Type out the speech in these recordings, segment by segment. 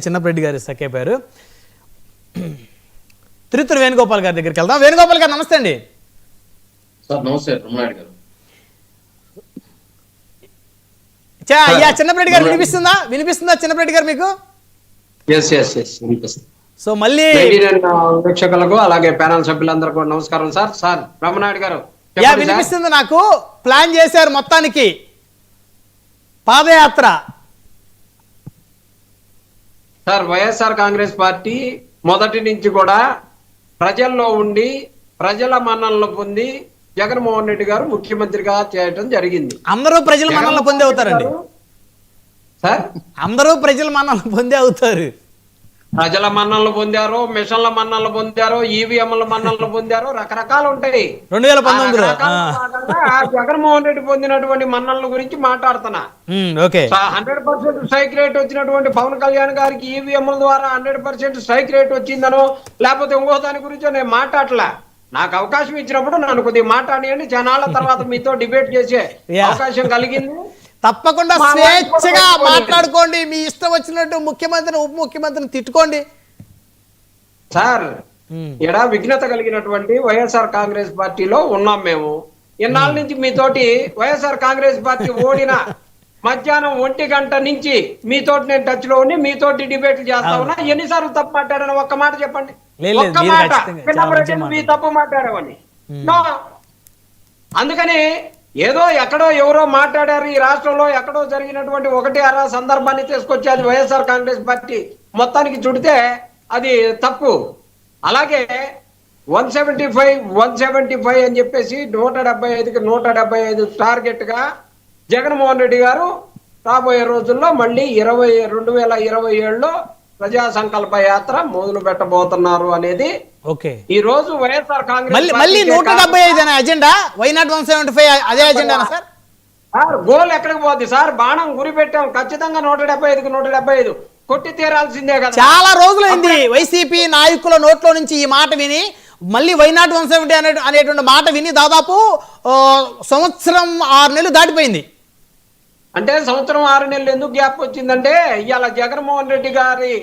చిన్నప్రెడ్డి గారు స్టక్ అయిపోయారు. తిరుత్తూరు వేణుగోపాల్ గారి దగ్గరికి వెళ్దాం. వేణుగోపాల్ గారు నమస్తే అండి. నమస్తే రమణారెడ్డి గారు. అయ్యా చిన్నప్రెడ్డి గారు వినిపిస్తుందా చిన్నప్రెడ్డి గారు మీకు? సో మళ్ళీ వీక్షకులకు అలాగే ప్యానల్ సభ్యులందరూ కూడా నమస్కారం. సార్ రమణారెడ్డి గారు వినిపిస్తుంది. నాకు ప్లాన్ చేశారు మొత్తానికి పాదయాత్ర. సార్ వైఎస్ఆర్ కాంగ్రెస్ పార్టీ మొదటి నుంచి కూడా ప్రజల్లో ఉండి ప్రజల మన్ననలు పొంది జగన్మోహన్ రెడ్డి గారు ముఖ్యమంత్రిగా చేయడం జరిగింది. అందరూ ప్రజల మన్ననలు పొందే అవుతారండి సార్. అందరూ ప్రజల మన్ననలు పొందే అవుతారు. ప్రజల మన్ననలు పొందారు, మిషన్ల మన్ననలు పొందారు, ఈవీఎంల మన్ననలు పొందారు, రకరకాలు ఉంటాయి. 2019లో జగన్మోహన్ రెడ్డి పొందినటువంటి మన్ననల గురించి మాట్లాడుతున్నా. 100% స్ట్రైక్ రేట్ వచ్చినటువంటి పవన్ కళ్యాణ్ గారికి ఈవీఎంల ద్వారా 100% స్ట్రైక్ రేట్ వచ్చిందనో లేకపోతే ఇంకో దాని గురించో నేను మాట్లాడలే. నాకు అవకాశం ఇచ్చినప్పుడు నన్ను కొద్దిగా మాట్లాడియండి. జనాల తర్వాత మీతో డిబేట్ చేసే అవకాశం కలిగింది. తప్పకుండా స్వేచ్ఛగా మాట్లాడుకోండి, మీ ఇష్టం వచ్చినట్టు ముఖ్యమంత్రిని ఉప ముఖ్యమంత్రిని తిట్టుకోండి. సార్ ఎడా విఘ్నత కలిగినటువంటి వైఎస్ఆర్ కాంగ్రెస్ పార్టీలో ఉన్నాం మేము. ఇన్నాళ్ళ నుంచి మీతోటి వైఎస్ఆర్ కాంగ్రెస్ పార్టీ ఓడిన మధ్యాహ్నం 1 గంట నుంచి మీతోటి నేను టచ్ లో ఉండి మీతోటి డిబేట్లు చేస్తా ఉన్నా. ఎన్నిసార్లు తప్పు మాట్లాడాను ఒక్క మాట చెప్పండి. ఒక్క మాట మీ తప్పు మాట్లాడామని. అందుకని ఏదో ఎక్కడో ఎవరో మాట్లాడారు, ఈ రాష్ట్రంలో ఎక్కడో జరిగినటువంటి 1-6 సందర్భాన్ని తీసుకొచ్చి అది వైఎస్ఆర్ కాంగ్రెస్ పార్టీ మొత్తానికి చుడితే అది తప్పు. అలాగే 175 అని చెప్పేసి 175కి 175 టార్గెట్ గా జగన్మోహన్ రెడ్డి గారు రాబోయే రోజుల్లో మళ్ళీ 2027లో ప్రజా సంకల్ప యాత్ర మొదలు పెట్టబోతున్నారు అనేది ఈ రోజు వైఎస్ఆర్ కాంగ్రెస్ మళ్ళీ 175 అజెండా. వై నాట్ 175 అదే అజెండా సార్? గోల్ ఎక్కడికి పోద్ది సార్? బాణం గురి పెట్టాం, ఖచ్చితంగా 175కి 175 కొట్టి తీరాల్సిందే కదా. చాలా రోజులైంది వైసీపీ నాయకుల నోట్లో నుంచి ఈ మాట విని. మళ్ళీ వై నాట్ 170 అనేటువంటి మాట విని దాదాపు 1 సంవత్సరం 6 నెలలు దాటిపోయింది. అంటే 1 సంవత్సరం 6 నెలలు ఎందుకు గ్యాప్ వచ్చిందంటే ఇవాళ జగన్మోహన్ రెడ్డి గారి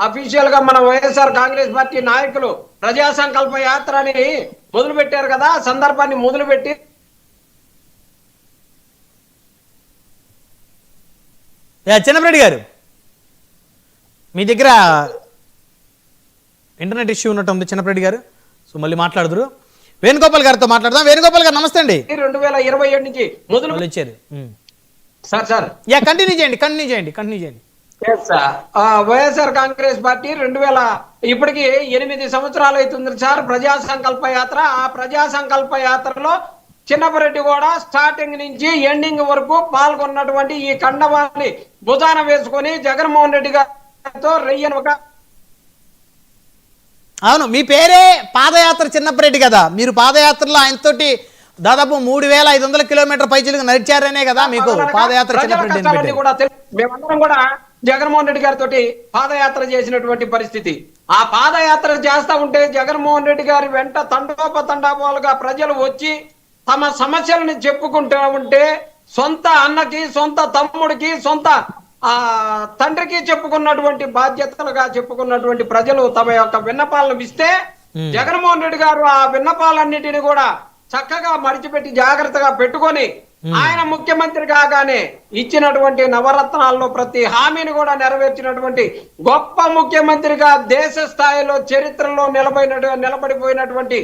అఫీషియల్ గా మన వైఎస్ఆర్ కాంగ్రెస్ పార్టీ నాయకులు ప్రజా సంకల్ప యాత్రని మొదలు పెట్టారు కదా. సందర్భాన్ని మొదలుపెట్టి చిన్నప్రెడ్డి గారు మీ దగ్గర ఇంటర్నెట్ ఇష్యూ ఉన్నట్టుంది చిన్నప్రెడ్డి గారు. సో మళ్ళీ మాట్లాడుదురు. వేణుగోపాల్ గారితో మాట్లాడదాం. వేణుగోపాల్ గారు నమస్తే అండి. 2027 నుంచి మొదలు ఇచ్చారు సార్. కంటిన్యూ చేయండి. వైఎస్ఆర్ కాంగ్రెస్ పార్టీ ఇప్పటికి 8 సంవత్సరాలు అవుతుంది సార్ ప్రజా సంకల్ప యాత్ర. ఆ ప్రజా సంకల్ప యాత్రలో చిన్నపరెడ్డి కూడా స్టార్టింగ్ నుంచి ఎండింగ్ వరకు పాల్గొన్నటువంటి ఈ కండవాన్ని భుజాన వేసుకొని జగన్మోహన్ రెడ్డి గారితో అవును, మీ పేరే పాదయాత్ర చిన్నపరెడ్డి కదా. మీరు పాదయాత్రలో ఆయనతోటి దాదాపు 3500 కిలోమీటర్ పైచిలకు నడిచారనే కదా మీకు పాదయాత్ర చిన్నపరెడ్డి. మేమందరం కూడా జగన్మోహన్ రెడ్డి గారితో పాదయాత్ర చేసినటువంటి పరిస్థితి. ఆ పాదయాత్ర చేస్తా ఉంటే జగన్మోహన్ రెడ్డి గారి వెంట తండోపతండాలుగా ప్రజలు వచ్చి తమ సమస్యలను చెప్పుకుంటూ ఉంటే సొంత అన్నకి, సొంత తమ్ముడికి, సొంత తండ్రికి చెప్పుకున్నటువంటి బాధ్యతలుగా చెప్పుకున్నటువంటి ప్రజలు తమ యొక్క విన్నపాలను ఇస్తే జగన్మోహన్ రెడ్డి గారు ఆ విన్నపాలన్నిటిని కూడా చక్కగా మడిచిపెట్టి జాగ్రత్తగా పెట్టుకొని ఆయన ముఖ్యమంత్రి కాగానే ఇచ్చినటువంటి నవరత్నాల్లో ప్రతి హామీని కూడా నెరవేర్చినటువంటి గొప్ప ముఖ్యమంత్రిగా దేశ స్థాయిలో చరిత్రలో నిలబడిపోయినటువంటి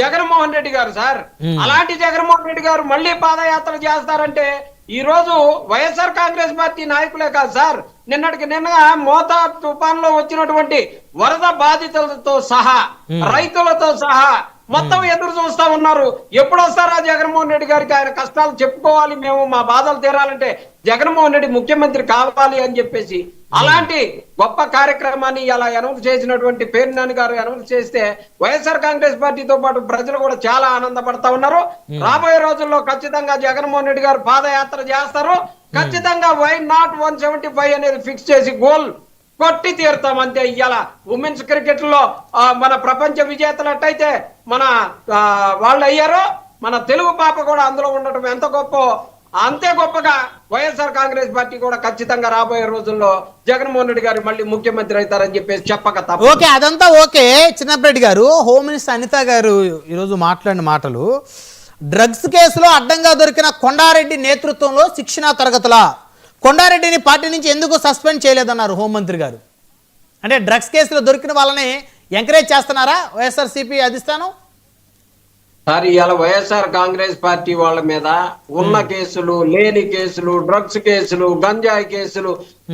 జగన్మోహన్ రెడ్డి గారు సార్. అలాంటి జగన్మోహన్ రెడ్డి గారు మళ్ళీ పాదయాత్ర చేస్తారంటే ఈ రోజు వైఎస్ఆర్ కాంగ్రెస్ పార్టీ నాయకులే కాదు సార్, నిన్నగా మోతా తుఫాన్ లో వచ్చినటువంటి వరద బాధితులతో సహా రైతులతో సహా మొత్తం ఎదురు చూస్తా ఉన్నారు. ఎప్పుడు వస్తారా జగన్మోహన్ రెడ్డి గారికి? ఆయన కష్టాలు చెప్పుకోవాలి, మేము మా బాధలు తీరాలంటే జగన్మోహన్ రెడ్డి ముఖ్యమంత్రి కావాలి అని చెప్పేసి అలాంటి గొప్ప కార్యక్రమాన్ని ఇలా అనౌన్స్ చేసినటువంటి పేర్నాని గారు అనౌన్స్ చేస్తే వైఎస్ఆర్ కాంగ్రెస్ పార్టీతో పాటు ప్రజలు కూడా చాలా ఆనందపడతా ఉన్నారు. రాబోయే రోజుల్లో ఖచ్చితంగా జగన్మోహన్ రెడ్డి గారు పాదయాత్ర చేస్తారు. ఖచ్చితంగా వై నాట్ 175 అనేది ఫిక్స్ చేసి గోల్ కొట్టి తీరుతాం అంతే. ఇవాళ ఉమెన్స్ క్రికెట్ లో మన ప్రపంచ విజేతలు అట్టయితే మన వాళ్ళు అయ్యారో మన తెలుగు పాప కూడా అందులో ఉండటం ఎంత గొప్ప. అంతే గొప్పగా వైఎస్ఆర్ కాంగ్రెస్ పార్టీ కూడా ఖచ్చితంగా రాబోయే రోజుల్లో జగన్మోహన్ రెడ్డి గారు మళ్ళీ ముఖ్యమంత్రి అవుతారని చెప్పేసి చెప్పక తప్ప. ఓకే, అదంతా ఓకే. చిన్నప్పరెడ్డి గారు, హోమ్ మినిస్టర్ అనిత గారు ఈరోజు మాట్లాడిన మాటలు, డ్రగ్స్ కేసులో అడ్డంగా దొరికిన కొండారెడ్డి నేతృత్వంలో శిక్షణా తరగతుల, కొండారెడ్డిని పార్టీ నుంచి ఎందుకు సస్పెండ్ చేయలేదన్నారు హోంమంత్రి గారు. అంటే డ్రగ్స్ కేసులో దొరికిన వాళ్ళని ఎంకరేజ్ చేస్తున్నారా వైఎస్ఆర్సీపీ అధిష్టానం? సార్, ఇవాళ వైఎస్ఆర్ కాంగ్రెస్ పార్టీ వాళ్ళ మీద ఉన్న కేసులు, లేని కేసులు, డ్రగ్స్ కేసులు, గంజాయి కేసులు,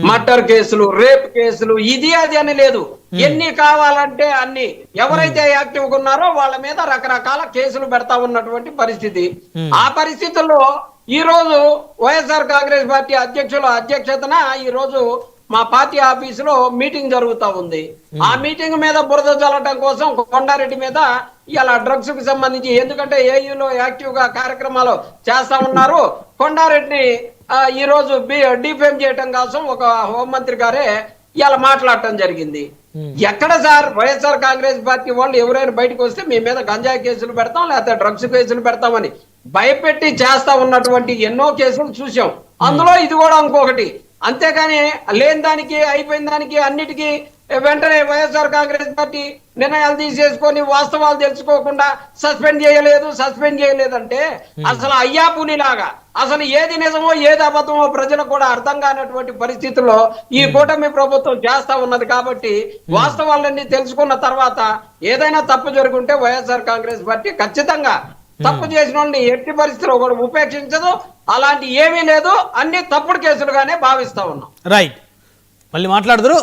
మర్డర్ కేసులు, రేప్ కేసులు, ఇది అది అని లేదు. ఎన్ని కావాలంటే అన్ని, ఎవరైతే యాక్టివ్ గా ఉన్నారో వాళ్ళ మీద రకరకాల కేసులు పెడతా ఉన్నటువంటి పరిస్థితి. ఆ పరిస్థితుల్లో ఈ రోజు వైఎస్ఆర్ కాంగ్రెస్ పార్టీ అధ్యక్షతన ఈ రోజు మా పార్టీ ఆఫీసులో మీటింగ్ జరుగుతా ఉంది. ఆ మీటింగ్ మీద బురద చల్లటం కోసం కొండారెడ్డి మీద ఇలా డ్రగ్స్ కు సంబంధించి, ఎందుకంటే ఏయూలో యాక్టివ్ గా కార్యక్రమాలు చేస్తా ఉన్నారు, కొండారెడ్డిని ఈ రోజు డిఫేమ్ చేయటం కోసం ఒక హోంమంత్రి గారే ఇలా మాట్లాడటం జరిగింది. ఎక్కడ సార్ వైఎస్ఆర్ కాంగ్రెస్ పార్టీ వాళ్ళు ఎవరైనా బయటకు వస్తే మీ మీద గంజాయి కేసులు పెడతాం, లేకపోతే డ్రగ్స్ కేసులు పెడతామని భయపెట్టి చేస్తా ఉన్నటువంటి ఎన్నో కేసులు చూసాం. అందులో ఇది కూడా ఇంకొకటి. అంతేగాని లేని దానికి, అయిపోయిన దానికి అన్నిటికీ వెంటనే వైఎస్ఆర్ కాంగ్రెస్ పార్టీ నిర్ణయాలు తీసేసుకొని వాస్తవాలు తెలుసుకోకుండా సస్పెండ్ చేయలేదంటే అసలు అయ్యా పునిలాగా అసలు ఏది నిజమో ఏది అబద్ధమో ప్రజలకు కూడా అర్థం కానటువంటి పరిస్థితుల్లో ఈ కూటమి ప్రభుత్వం చేస్తా ఉన్నది. కాబట్టి వాస్తవాలన్నీ తెలుసుకున్న తర్వాత ఏదైనా తప్పు జరుగుంటే వైఎస్ఆర్ కాంగ్రెస్ పార్టీ ఖచ్చితంగా తప్పు చేసిన వాళ్ళని ఎట్టి పరిస్థితుల్లో కూడా ఉపేక్షించదు. అలాంటి ఏమీ లేదు, అన్ని తప్పుడు కేసులుగానే భావిస్తా ఉన్నాం. రైట్, మళ్ళీ మాట్లాడదురు.